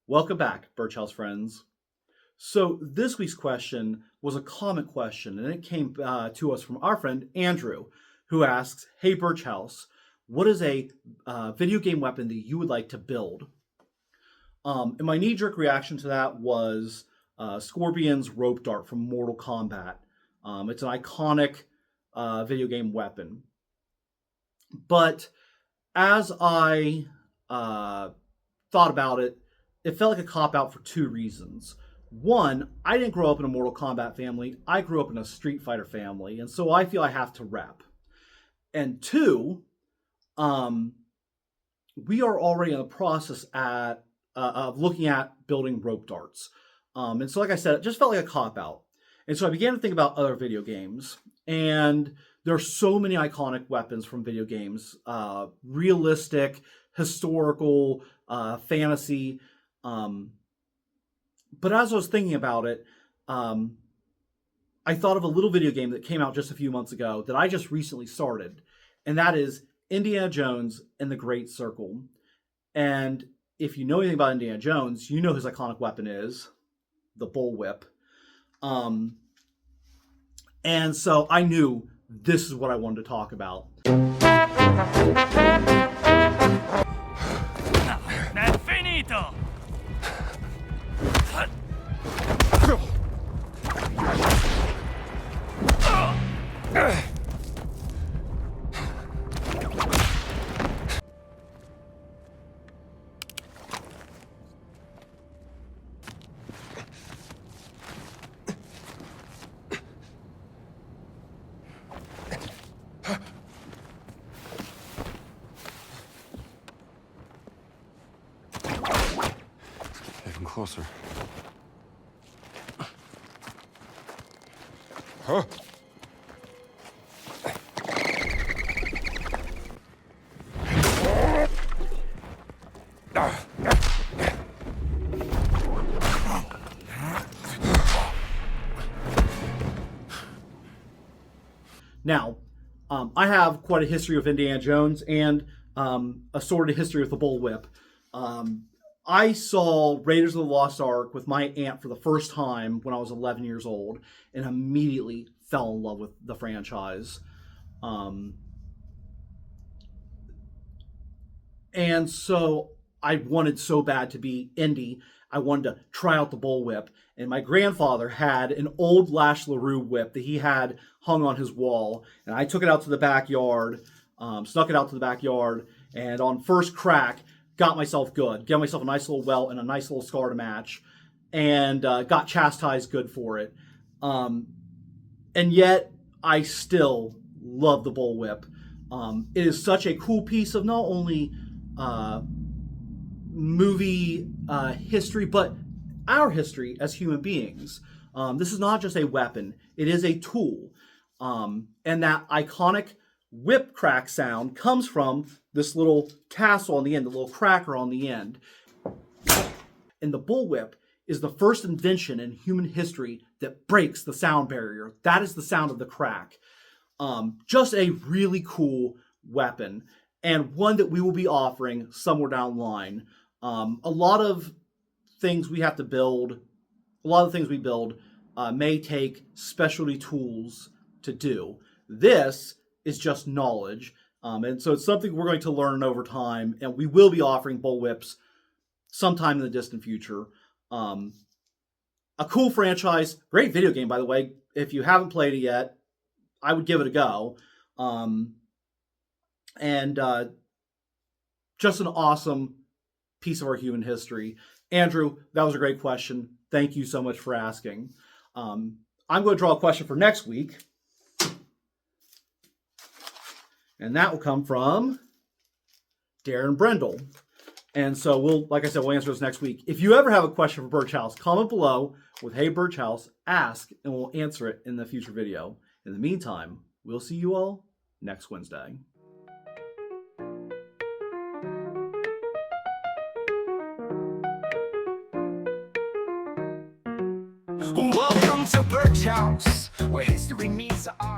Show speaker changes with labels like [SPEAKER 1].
[SPEAKER 1] Welcome back, Birchouse friends. So this week's question was a comment question, and it came to us from our friend Andrew, who asks, "Hey Birchouse, what is a video game weapon that you would like to build?" And my knee-jerk reaction to that was Scorpion's rope dart from Mortal Kombat. It's an iconic video game weapon. But as I thought about it, it felt like a cop-out for two reasons. One, I didn't grow up in a Mortal Kombat family. I grew up in a Street Fighter family, and so I feel I have to rep. And two, we are already in the process of looking at building rope darts. And so, like I said, it just felt like a cop-out. And so I began to think about other video games. And there are so many iconic weapons from video games. Realistic, historical, fantasy. But as I was thinking about it, I thought of a little video game that came out just a few months ago that I just recently started. And that is Indiana Jones and the Great Circle. And if you know anything about Indiana Jones, you know his iconic weapon is the bullwhip. And so I knew this is what I wanted to talk about.
[SPEAKER 2] Finito!
[SPEAKER 3] Even closer. Huh?
[SPEAKER 1] Now, I have quite a history of Indiana Jones and a sordid history with the bullwhip. I saw Raiders of the Lost Ark with my aunt for the first time when I was 11 years old and immediately fell in love with the franchise. And so I wanted so bad to be Indy. I wanted to try out the bullwhip. And my grandfather had an old Lash LaRue whip that he had hung on his wall. And I took it out to the backyard, snuck it out to the backyard, and on first crack, got myself good. Got myself a nice little welt and a nice little scar to match. And got chastised good for it. And yet, I still love the bullwhip. It is such a cool piece of not only movie history, but our history as human beings. This is not just a weapon, it is a tool. And that iconic whip crack sound comes from this little tassel on the end, the little cracker on the end. And the bullwhip is the first invention in human history that breaks the sound barrier. That is the sound of the crack. Just a really cool weapon, and one that we will be offering somewhere down the line. A lot of things we have to build, a lot of things we build may take specialty tools to do. This is just knowledge. And so it's something we're going to learn over time, and we will be offering bullwhips sometime in the distant future. A cool franchise, great video game, by the way. If you haven't played it yet, I would give it a go. And just an awesome piece of our human history. Andrew, that was a great question. Thank you so much for asking. I'm going to draw a question for next week. And that will come from Darren Brendel. And so like I said, we'll answer this next week. If you ever have a question for Birchouse, comment below with "Hey Birchouse, ask," and we'll answer it in the future video. In the meantime, we'll see you all next Wednesday.
[SPEAKER 4] Welcome to Birchouse, where history meets the art.